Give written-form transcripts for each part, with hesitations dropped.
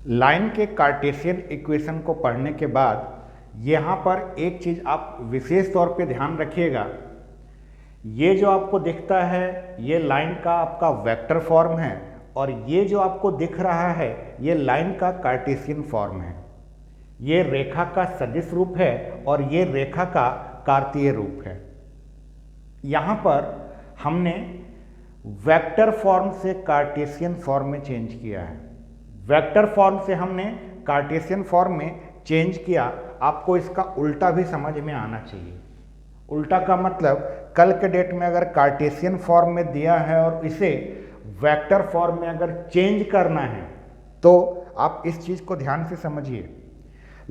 Line के Cartesian equation को पढ़ने के बाद यहाँ पर एक चीज़ आप विशेष तौर पे ध्यान रखिएगा। ये जो आपको दिखता है ये लाइन का आपका वेक्टर फॉर्म है और ये जो आपको दिख रहा है ये लाइन का कार्टेशियन फॉर्म है। ये रेखा का सदिश रूप है और ये रेखा का कार्तीय रूप है। यहाँ पर हमने वेक्टर फॉर्म से कार्टेशियन फॉर्म में चेंज किया है। वेक्टर फॉर्म से हमने कार्टेशियन फॉर्म में चेंज किया। आपको इसका उल्टा भी समझ में आना चाहिए। उल्टा का मतलब कल के डेट में अगर कार्टेशियन फॉर्म में दिया है और इसे वेक्टर फॉर्म में अगर चेंज करना है तो आप इस चीज़ को ध्यान से समझिए।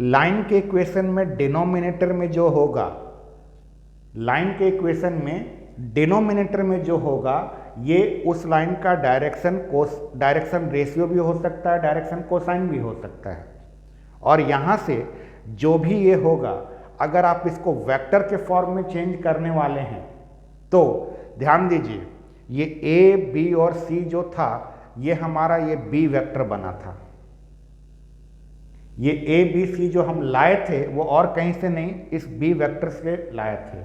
लाइन के इक्वेशन में डिनोमिनेटर में जो होगा, लाइन के इक्वेशन में डिनोमिनेटर में जो होगा ये उस लाइन का डायरेक्शन रेशियो भी हो सकता है, डायरेक्शन कोसाइन भी हो सकता है। और यहाँ से जो भी ये होगा अगर आप इसको वेक्टर के फॉर्म में चेंज करने वाले हैं तो ध्यान दीजिए ये ए बी और सी जो था ये हमारा ये बी वेक्टर बना था। ये ए बी सी जो हम लाए थे वो और कहीं से नहीं इस बी वेक्टर से लाए थे।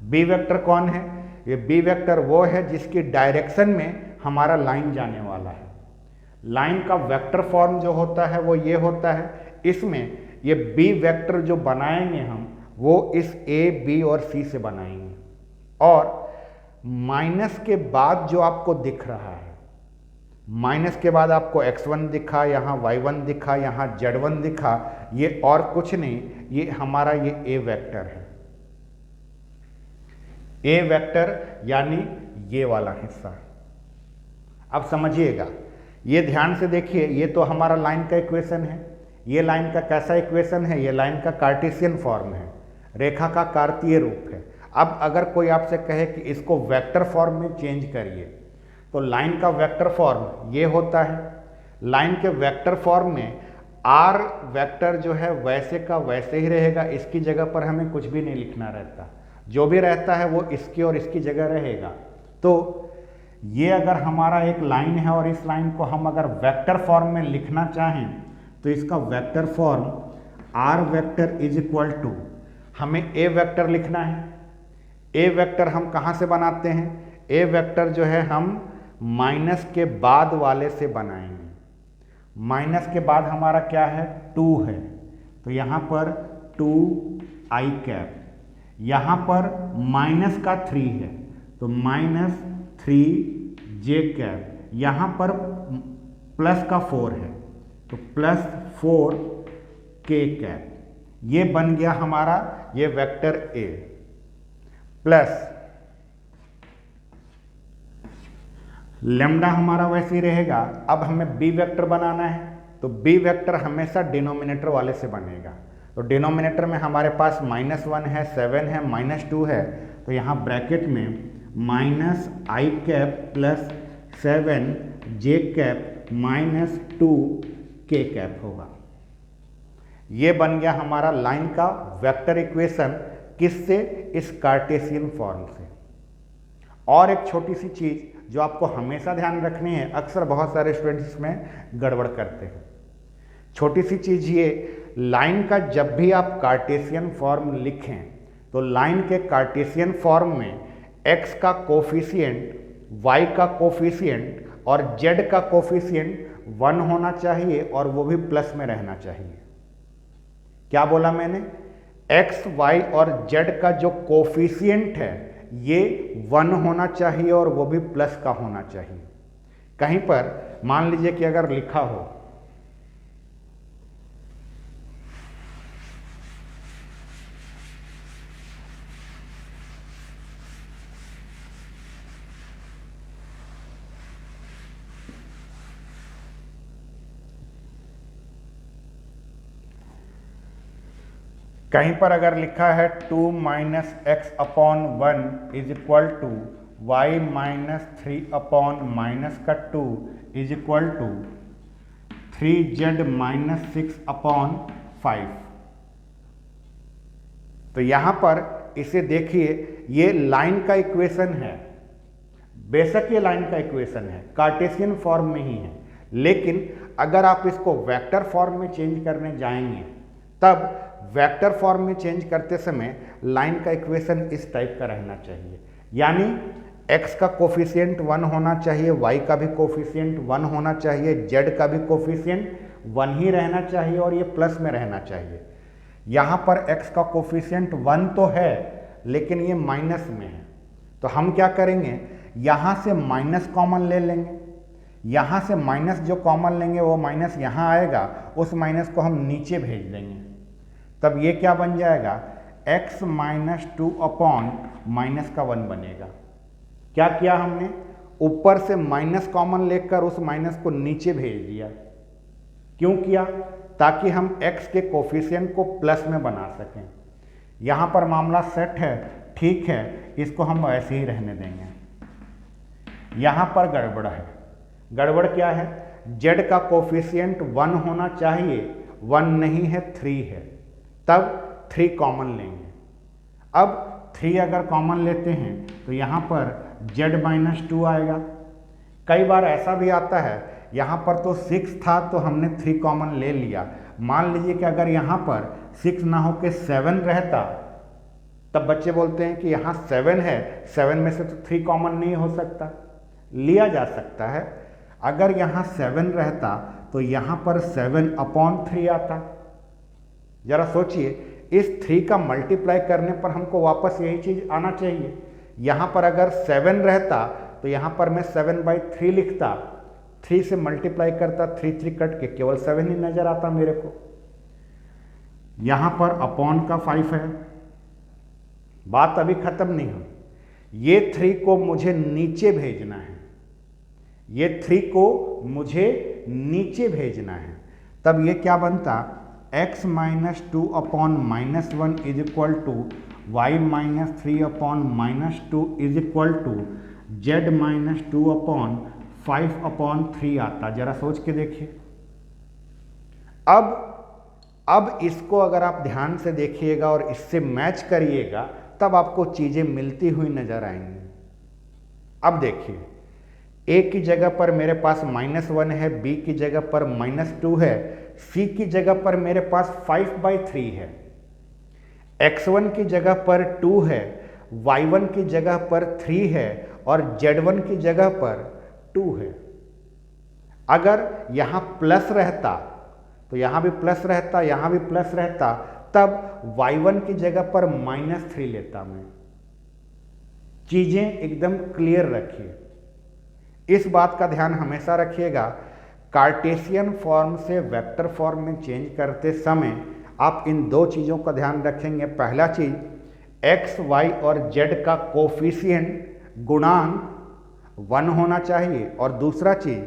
बी वेक्टर कौन है? ये बी वेक्टर वो है जिसकी डायरेक्शन में हमारा लाइन जाने वाला है। लाइन का वेक्टर फॉर्म जो होता है वो ये होता है। इसमें ये बी वेक्टर जो बनाएंगे हम वो इस ए बी और सी से बनाएंगे। और माइनस के बाद जो आपको दिख रहा है, माइनस के बाद आपको x1 दिखा, यहाँ y1 दिखा, यहाँ z1 दिखा, ये और कुछ नहीं, ये हमारा ये a वेक्टर है। a वेक्टर यानी ये वाला हिस्सा। अब समझिएगा, ये ध्यान से देखिए, ये तो हमारा लाइन का इक्वेशन है। ये लाइन का कैसा इक्वेशन है? ये लाइन का कार्टेशियन फॉर्म है, रेखा का कार्तीय रूप है। अब अगर कोई आपसे कहे कि इसको वेक्टर फॉर्म में चेंज करिए तो लाइन का वेक्टर फॉर्म ये होता है। लाइन के वेक्टर फॉर्म में आर वेक्टर जो है वैसे का वैसे ही रहेगा, इसकी जगह पर हमें कुछ भी नहीं लिखना रहता, जो भी रहता है वो इसकी और इसकी जगह रहेगा। तो ये अगर हमारा एक लाइन है और इस लाइन को हम अगर वेक्टर फॉर्म में लिखना चाहें तो इसका vector form R vector is equal to, हमें ए वेक्टर लिखना है। ए वेक्टर हम कहाँ से बनाते हैं? ए वेक्टर जो है हम माइनस के बाद वाले से बनाएंगे। माइनस के बाद हमारा क्या है? 2 है, तो यहाँ पर 2i कैप, यहाँ पर माइनस का 3 है तो -3j कैप, यहाँ पर प्लस का 4 है तो +4k कैप। ये बन गया हमारा ये वेक्टर A। प्लस लेम्डा हमारा वैसे ही रहेगा। अब हमें बी वेक्टर बनाना है तो बी वेक्टर हमेशा डिनोमिनेटर वाले से बनेगा। तो डिनोमिनेटर में हमारे पास -1 है, 7 है, -2 है, तो यहाँ ब्रैकेट में -i cap plus 7j cap -2k cap होगा। ये बन गया हमारा लाइन का वेक्टर इक्वेशन। किससे? इस कार्टेशियन फॉर्म से। और एक छोटी सी चीज़ जो आपको हमेशा ध्यान रखनी है, अक्सर बहुत सारे स्टूडेंट्स इसमें गड़बड़ करते हैं। छोटी सी चीज़ ये, लाइन का जब भी आप कार्टेशियन फॉर्म लिखें तो लाइन के कार्टेशियन फॉर्म में x का कोफिशिएंट, y का कोफिशिएंट और z का कोफिशिएंट 1 होना चाहिए और वो भी प्लस में रहना चाहिए। क्या बोला मैंने? x, y और z का जो कोफिशिएंट है ये 1 होना चाहिए और वो भी प्लस का होना चाहिए। कहीं पर मान लीजिए कि अगर लिखा हो कहीं पर अगर लिखा है 2 - x/1 is equal to y -3/-2 is equal to 3z -6/5। तो यहाँ पर इसे देखिए, ये लाइन का इक्वेशन है। बेशक ये लाइन का इक्वेशन है, कार्टेशियन फॉर्म में ही है, लेकिन अगर आप इसको वेक्टर फॉर्म में चेंज करने जाएंगे, तब वेक्टर फॉर्म में चेंज करते समय लाइन का इक्वेशन इस टाइप का रहना चाहिए, यानी x का कोफिशिएंट 1 होना चाहिए, y का भी कोफिशिएंट 1 होना चाहिए, z का भी कोफिशिएंट 1 ही रहना चाहिए और ये प्लस में रहना चाहिए। यहाँ पर x का कोफिशिएंट 1 तो है लेकिन ये माइनस में है, तो हम क्या करेंगे, यहाँ से माइनस कॉमन ले लेंगे। यहाँ से माइनस जो कॉमन लेंगे वो माइनस यहाँ आएगा, उस माइनस को हम नीचे भेज देंगे, तब ये क्या बन जाएगा, x माइनस 2 अपॉन माइनस का 1 बनेगा। क्या किया हमने, ऊपर से माइनस कॉमन लेकर उस माइनस को नीचे भेज दिया। क्यों किया, ताकि हम x के कोफिशिएंट को प्लस में बना सकें। यहाँ पर मामला सेट है, ठीक है, इसको हम ऐसे ही रहने देंगे। यहाँ पर गड़बड़ है। गड़बड़ क्या है, z का कोफिशिएंट 1 होना चाहिए, 1 नहीं है 3 है, तब 3 कॉमन लेंगे। अब 3 अगर कॉमन लेते हैं तो यहाँ पर z माइनस 2 आएगा। कई बार ऐसा भी आता है, यहाँ पर तो 6 था तो हमने 3 कॉमन ले लिया। मान लीजिए कि अगर यहाँ पर 6 ना हो के 7 रहता, तब बच्चे बोलते हैं कि यहाँ 7 है, 7 में से तो 3 कॉमन नहीं हो सकता, लिया जा सकता है। अगर यहाँ 7 रहता तो यहाँ पर 7 अपॉन 3 आता। जरा सोचिए, इस 3 का मल्टीप्लाई करने पर हमको वापस यही चीज़ आना चाहिए। यहाँ पर अगर 7 रहता तो यहाँ पर मैं 7/3 लिखता, 3 से मल्टीप्लाई करता, 3 कट के केवल 7 ही नज़र आता मेरे को। यहाँ पर अपॉन का 5 है। बात अभी ख़त्म नहीं हुई, ये 3 को मुझे नीचे भेजना है, ये 3 को मुझे नीचे भेजना है। तब ये क्या बनता, x minus 2 upon minus 1 is equal to y minus 3 upon minus 2 is equal to z minus 2 upon 5 upon 3 आता। जरा सोच के देखिए। अब इसको अगर आप ध्यान से देखिएगा और इससे मैच करिएगा, तब आपको चीज़ें मिलती हुई नजर आएंगी। अब देखिए, a की जगह पर मेरे पास -1 है, b की जगह पर -2 है, c की जगह पर मेरे पास 5/3 है, x1 की जगह पर 2 है, y1 की जगह पर 3 है और z1 की जगह पर 2 है। अगर यहाँ प्लस रहता तो यहाँ भी प्लस रहता, यहाँ भी प्लस रहता, तब y1 की जगह पर -3 लेता मैं। चीज़ें एकदम क्लियर रखिए, इस बात का ध्यान हमेशा रखिएगा। कार्टेशियन फॉर्म से वेक्टर फॉर्म में चेंज करते समय आप इन 2 चीज़ों का ध्यान रखेंगे। पहला चीज़, x, y और z का कोफिशिएंट गुणांक 1 होना चाहिए, और दूसरा चीज़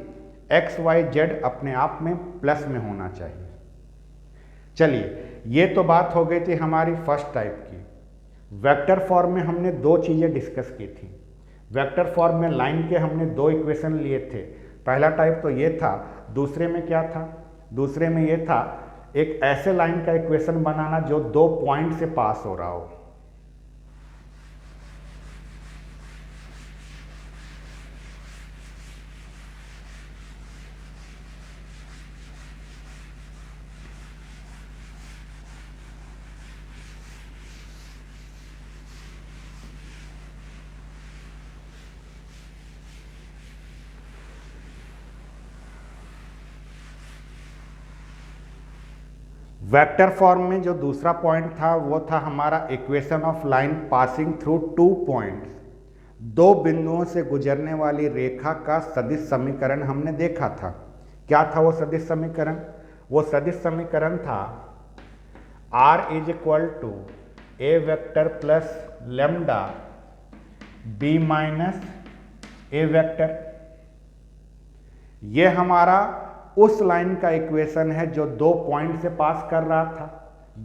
x, y, z अपने आप में प्लस में होना चाहिए। चलिए, ये तो बात हो गई थी हमारी फर्स्ट टाइप की। वेक्टर फॉर्म में हमने 2 चीज़ें डिस्कस की थी। वेक्टर फॉर्म में लाइन के हमने 2 इक्वेशन लिए थे। पहला टाइप तो ये था, दूसरे में क्या था, दूसरे में ये था एक ऐसे लाइन का इक्वेशन बनाना जो 2 पॉइंट से पास हो रहा हो। वेक्टर फॉर्म में जो दूसरा पॉइंट था वो था हमारा equation of line passing through 2 points. 2 बिंदुओं से गुजरने वाली रेखा का सदिश समीकरण हमने देखा था। क्या था वो सदिश समीकरण? वो सदिश समीकरण था r is equal to a vector plus lambda b minus a vector. ये हमारा उस लाइन का इक्वेशन है जो 2 पॉइंट से पास कर रहा था।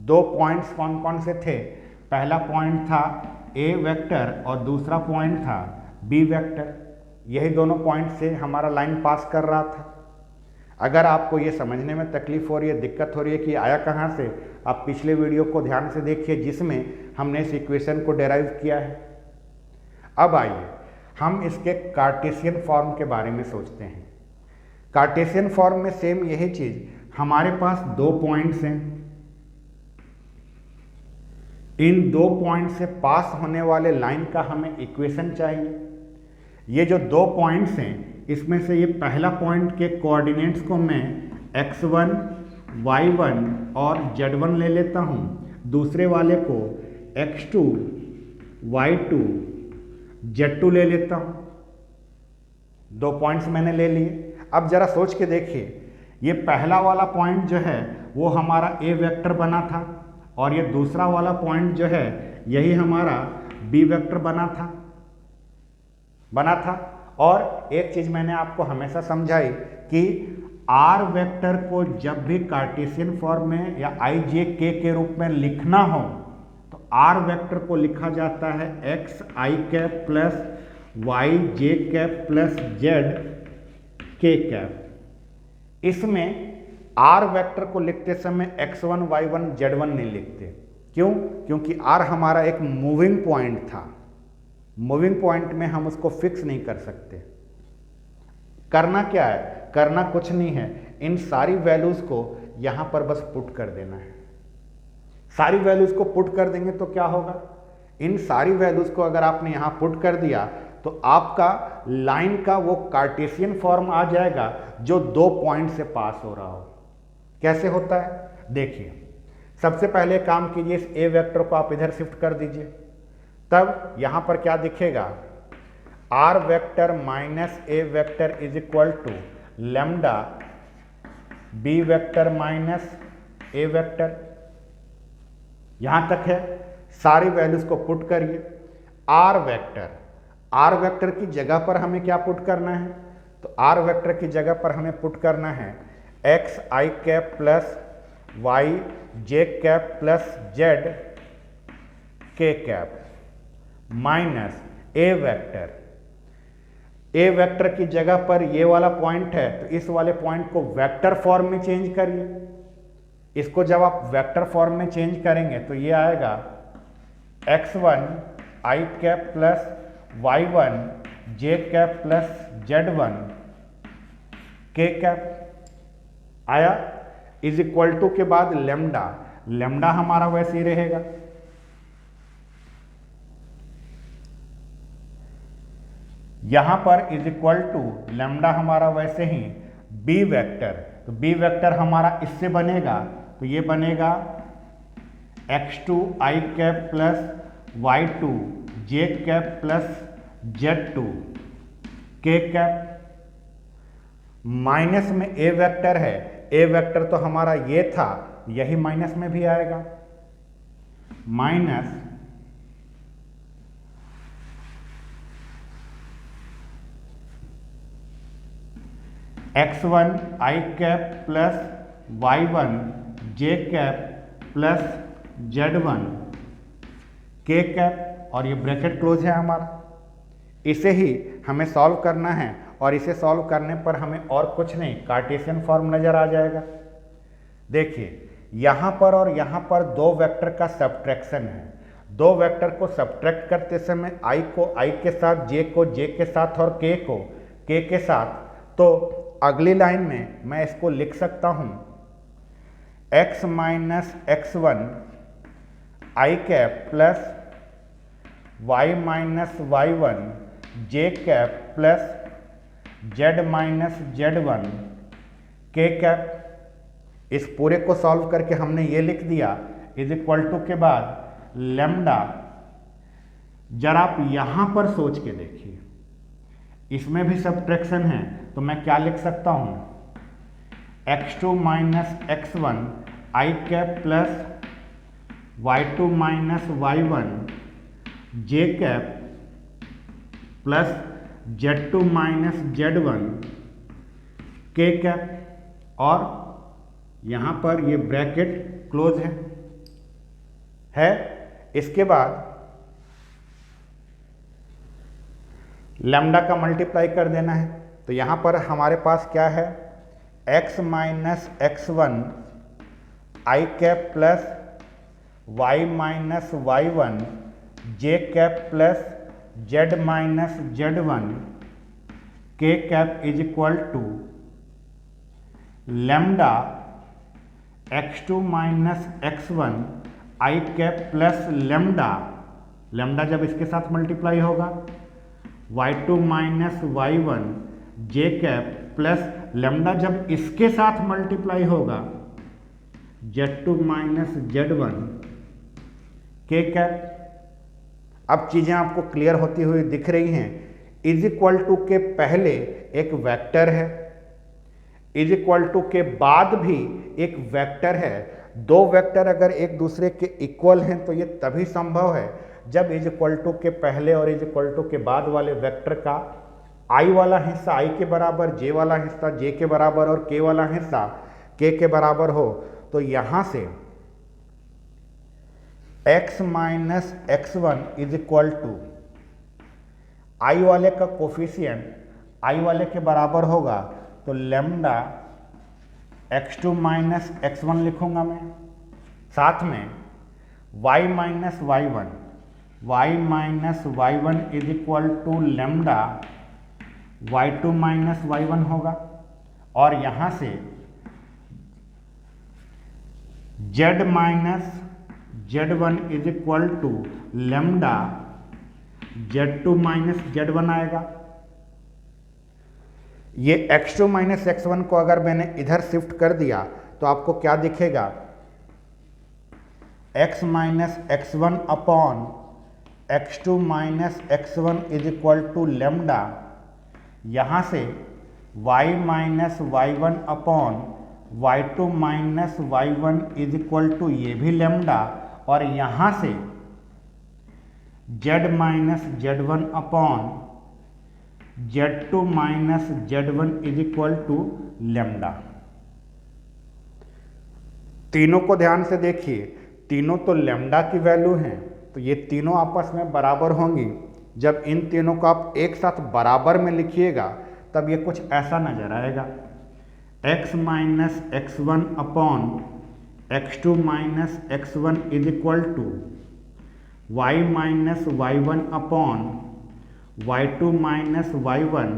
2 पॉइंट्स कौन कौन से थे? पहला पॉइंट था ए वेक्टर और दूसरा पॉइंट था बी वेक्टर। यही दोनों पॉइंट से हमारा लाइन पास कर रहा था। अगर आपको ये समझने में तकलीफ हो रही है, दिक्कत हो रही है कि आया कहाँ से, आप पिछले वीडियो को ध्यान से देखिए जिसमें हमने इस इक्वेशन को डेराइव किया है। अब आइए हम इसके कार्टेशियन फॉर्म के बारे में सोचते हैं। कार्टेशियन फॉर्म में सेम यही चीज, हमारे पास दो पॉइंट्स हैं, इन दो पॉइंट से पास होने वाले लाइन का हमें इक्वेशन चाहिए। ये जो दो पॉइंट्स हैं इसमें से ये पहला पॉइंट के कोऑर्डिनेट्स को मैं x1 y1 और z1 ले लेता हूँ, दूसरे वाले को x2 y2 z2 ले लेता हूँ। दो पॉइंट्स मैंने ले लिए। अब जरा सोच के देखिए, ये पहला वाला पॉइंट जो है वो हमारा a वेक्टर बना था और ये दूसरा वाला पॉइंट जो है यही हमारा b वेक्टर बना था। और एक चीज मैंने आपको हमेशा समझाई कि r वेक्टर को जब भी कार्टेशियन फॉर्म में या i j k के रूप में लिखना हो तो r वेक्टर को लिखा जाता है x i cap plus y j cap plus z k cap. इसमें r वेक्टर को लिखते समय x1 y1 z1 नहीं लिखते। क्यों? क्योंकि r हमारा एक मूविंग पॉइंट था, मूविंग पॉइंट में हम उसको फिक्स नहीं कर सकते। करना क्या है? करना कुछ नहीं है, इन सारी वैल्यूज को यहां पर बस पुट कर देना है। सारी वैल्यूज को पुट कर देंगे तो क्या होगा, इन सारी वैल्यूज को अगर आपने यहां पुट कर दिया तो आपका लाइन का वो कार्टेशियन फॉर्म आ जाएगा जो दो पॉइंट से पास हो रहा हो। कैसे होता है देखिए, सबसे पहले काम कीजिए, इस ए वेक्टर को आप इधर शिफ्ट कर दीजिए, तब यहां पर क्या दिखेगा, R vector minus a vector is equal to lambda b vector minus a vector. यहां तक है, सारी वैल्यूज को पुट करिए। आर वेक्टर की जगह पर हमें क्या पुट करना है, तो आर वेक्टर की जगह पर हमें पुट करना है एक्स आई कैप प्लस वाई जे कैप प्लस जेड के cap minus a vector. A vector की जगह पर ये वाला पॉइंट है तो इस वाले पॉइंट को वेक्टर फॉर्म में चेंज करिए। इसको जब आप वेक्टर फॉर्म में चेंज करेंगे तो ये आएगा x1 i cap plus y1 j cap plus z1 k cap आया, इज इक्वल टू के बाद लेमडा, लेमडा हमारा वैसे ही रहेगा। यहां पर इज इक्वल टू लेमडा हमारा वैसे ही बी वेक्टर, तो बी वेक्टर हमारा इससे बनेगा, तो ये बनेगा x2 i cap plus y2 j cap plus z2 k cap. Minus में ए वेक्टर है, ए वेक्टर तो हमारा ये था, यही माइनस में भी आएगा, minus x1 i cap plus y1 j cap plus z1 k cap, और ये ब्रैकेट क्लोज है हमारा। इसे ही हमें सॉल्व करना है और इसे सॉल्व करने पर हमें और कुछ नहीं, कार्टेशियन फॉर्म नजर आ जाएगा। देखिए यहां पर और यहां पर दो वेक्टर का सब्ट्रैक्शन है। दो वेक्टर को सब्ट्रैक्ट करते समय i को i के साथ, j को j के साथ और k को k के साथ, तो अगली लाइन में मैं इसको लिख सकता हूं x minus x1 i cap plus y minus y1 j cap plus z minus z1 k cap. इस पूरे को सॉल्व करके हमने ये लिख दिया इज इक्वल टू के बाद लेमडा। जरा आप यहां पर सोच के देखिए, इसमें भी सब्ट्रैक्शन है, तो मैं क्या लिख सकता हूं, x2 minus x1 i cap plus y2 minus y1 j cap plus z2 minus z1 k cap, और यहां पर ये ब्रैकेट क्लोज है। इसके बाद लैम्डा का मल्टीप्लाई कर देना है, तो यहां पर हमारे पास क्या है, x minus x1 i cap plus y minus y1 j cap plus z minus z1 k cap is equal to lambda x2 minus x1 i cap plus lambda, lambda जब इसके साथ मल्टीप्लाई होगा y2 minus y1 j cap plus lambda जब इसके साथ multiply होगा z2 minus z1 के cap. अब चीजें आपको क्लियर होती हुई दिख रही हैं। इज इक्वल टू के पहले एक वेक्टर है, इज इक्वल टू के बाद भी एक वेक्टर है। दो वेक्टर अगर एक दूसरे के इक्वल हैं तो ये तभी संभव है जब इज इक्वल टू के पहले और इज इक्वल टू के बाद वाले वेक्टर का आई वाला हिस्सा आई के बराबर, जे वाला हिस्सा जे के बराबर और के वाला हिस्सा के बराबर हो। तो यहां से x minus x1 is equal to I वाले का कोफिशिएंट आई वाले के बराबर होगा, तो लेमडा x2 माइनस x1 लिखूंगा मैं, साथ में y minus y1 is equal to lambda y2 minus y1 होगा। और यहां से z minus z1 is equal to lambda z2 minus z1 आएगा। ये x2 माइनस x1 को अगर मैंने इधर शिफ्ट कर दिया तो आपको क्या दिखेगा, x minus x1 upon x2 minus x1 is equal to lambda, यहाँ से y minus y1 upon y2 minus y1 is equal to ये भी लेमडा, और यहाँ से z minus z1 upon z2 minus z1 is equal to lambda. तीनों को ध्यान से देखिए, तीनों तो लेमडा की वैल्यू हैं, तो ये तीनों आपस में बराबर होंगी। जब इन तीनों को आप एक साथ बराबर में लिखिएगा तब ये कुछ ऐसा नजर आएगा, x minus x1 upon x2 minus x1 is equal to y minus y1 upon y2 minus y1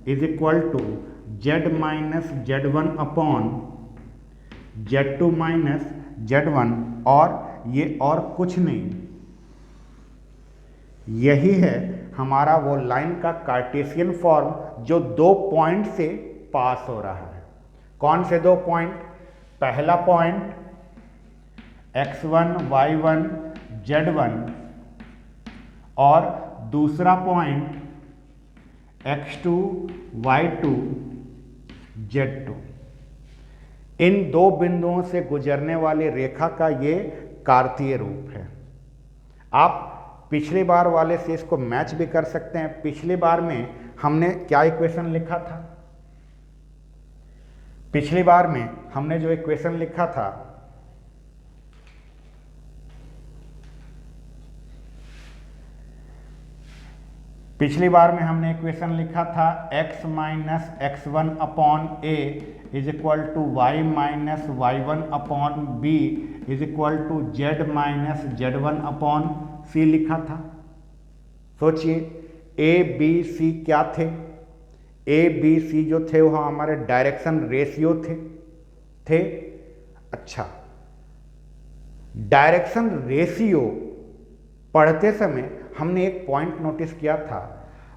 is equal to z minus z1 upon z2 minus z1, और ये और कुछ नहीं, यही है हमारा वो लाइन का कार्टेशियन फॉर्म जो दो पॉइंट से पास हो रहा है। कौन से दो पॉइंट? पहला पॉइंट x1 y1 z1 और दूसरा पॉइंट x2 y2 z2। इन दो बिंदुओं से गुजरने वाली रेखा का ये कार्तीय रूप है। आप पिछली बार वाले से इसको मैच भी कर सकते हैं। पिछली बार में हमने क्या इक्वेशन लिखा था? पिछली बार में हमने जो इक्वेशन लिखा था इक्वेशन लिखा था x minus x1 upon a is equal to y minus y1 upon b is equal to z minus z1 upon c लिखा था। सोचिए a b c क्या थे? a b c जो थे वो हमारे डायरेक्शन रेशियो थे। अच्छा, डायरेक्शन रेशियो पढ़ते समय हमने एक पॉइंट नोटिस किया था,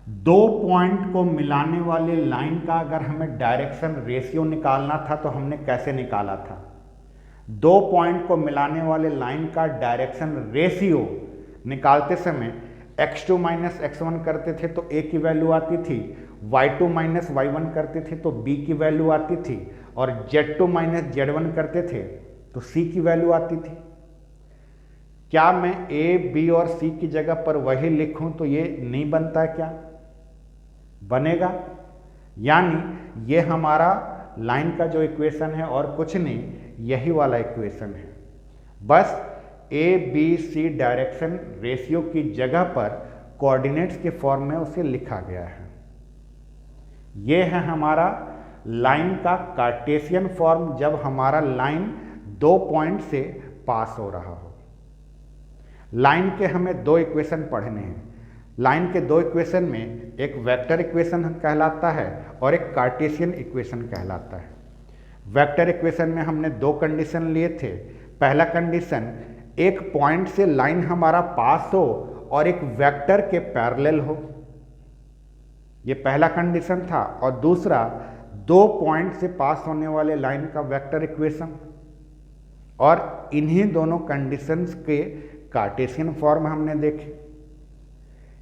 दो पॉइंट को मिलाने वाले लाइन का अगर हमें डायरेक्शन रेशियो निकालना था तो हमने कैसे निकाला था? दो पॉइंट को मिलाने वाले लाइन का डायरेक्शन रेशियो निकालते समय x2 माइनस x1 करते थे तो a की वैल्यू आती थी, y2 माइनस y1 करते थे तो b की वैल्यू आती थी, और z2 माइनस z1 करते थे तो c की वैल्यू आती थी। क्या मैं a, b और c की जगह पर वही लिखूं तो ये नहीं बनता है? क्या बनेगा? यानी ये हमारा लाइन का जो इक्वेशन है और कुछ नहीं, यही वाला इक्वेशन है। बस a, b, c direction ratio की जगह पर कोऑर्डिनेट्स के फॉर्म में उसे लिखा गया है। ये है हमारा लाइन का कार्टेशियन फॉर्म जब हमारा लाइन दो पॉइंट से पास हो रहा हो। लाइन के हमें दो इक्वेशन पढ़ने हैं। लाइन के दो इक्वेशन में एक वेक्टर इक्वेशन कहलाता है और एक कार्टेशियन इक्वेशन कहलाता है। वेक्टर इक्वेशन में हमने दो कंडीशन लिए थे। पहला कंडीशन, एक पॉइंट से लाइन हमारा पास हो और एक वेक्टर के पैरेलल हो, ये पहला कंडीशन था। और दूसरा, दो पॉइंट से पास होने वाले लाइन का वेक्टर इक्वेशन। और इन्हीं दोनों कंडीशंस के कार्टेशियन फॉर्म हमने देखे,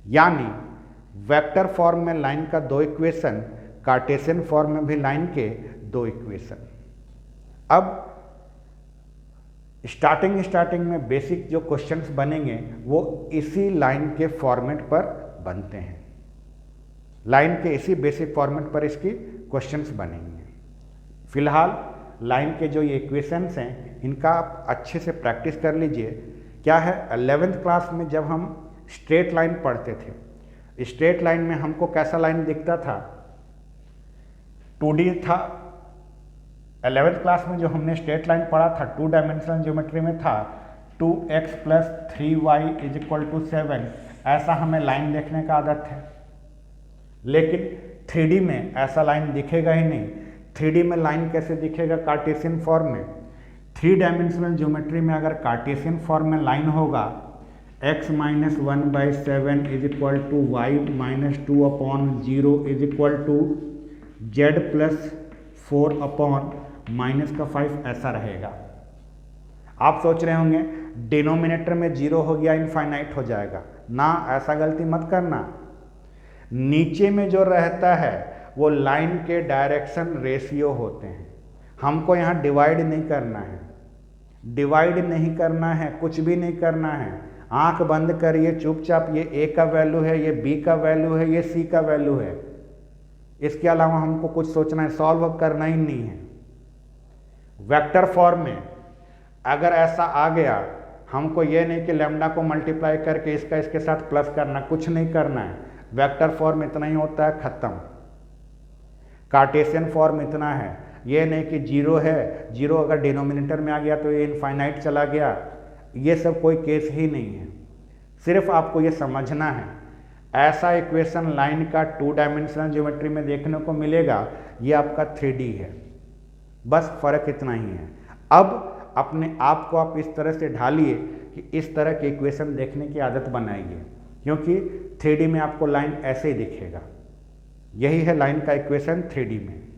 यानी वेक्टर फॉर्म में लाइन का दो इक्वेशन, कार्टेशियन फॉर्म में भी लाइन के दो इक्वेशन। अब स्टार्टिंग में बेसिक जो क्वेश्चंस बनेंगे वो इसी लाइन के फॉर्मेट पर बनते हैं। लाइन के इसी बेसिक फॉर्मेट पर इसकी क्वेश्चंस बनेंगे। फिलहाल लाइन के जो ये इक्वेशंस हैं इनका आप अच्छे से प्रैक्टिस कर लीजिए। क्या है, 11th क्लास में जब हम स्ट्रेट लाइन पढ़ते थे, स्ट्रेट लाइन में हमको कैसा लाइन दिखता था, 2D था। 11th क्लास में जो हमने स्ट्रेट लाइन पढ़ा था, 2 डायमेंशनल ज्योमेट्री में था, 2x + 3y = 7, ऐसा हमें लाइन देखने का आदत है। लेकिन 3D में ऐसा लाइन दिखेगा ही नहीं। 3D में लाइन कैसे दिखेगा, कार्टेशियन फॉर्म में। 3 डायमेंशनल ज्योमेट्री में अगर कार्टेशियन फॉर्म में लाइन होगा, x - 1/7 = y - 2/0 = z + 4/−5 ऐसा रहेगा। आप सोच रहे होंगे डिनोमिनेटर में 0 हो गया, इनफाइनाइट हो जाएगा। ना, ऐसा गलती मत करना। नीचे में जो रहता है वो लाइन के डायरेक्शन रेशियो होते हैं। हमको यहाँ डिवाइड नहीं करना है, डिवाइड नहीं करना है, कुछ भी नहीं करना है। आंख बंद करिए चुपचाप, ये a का वैल्यू है, ये b का वैल्यू है, ये c का वैल्यू है। इसके अलावा हमको कुछ सोचना है, सॉल्व करना ही नहीं है। वेक्टर फॉर्म में अगर ऐसा आ गया, हमको ये नहीं कि लैम्डा को मल्टीप्लाई करके इसका इसके साथ प्लस करना, कुछ नहीं करना है। वेक्टर फॉर्म इतना ही होता है, खत्म। कार्टेशियन फॉर्म इतना है, ये नहीं कि 0 है, 0 अगर डिनोमिनेटर में आ गया तो ये इनफाइनाइट चला गया, ये सब कोई केस ही नहीं है। सिर्फ आपको ये समझना है, ऐसा इक्वेशन लाइन का 2 डायमेंशनल ज्योमेट्री में देखने को मिलेगा, ये आपका 3D है, बस फर्क इतना ही है। अब अपने आप को आप इस तरह से ढालिए कि इस तरह के इक्वेशन देखने की आदत बनाइए, क्योंकि 3D में आपको लाइन ऐसे ही दिखेगा। यही है लाइन का इक्वेशन 3D में।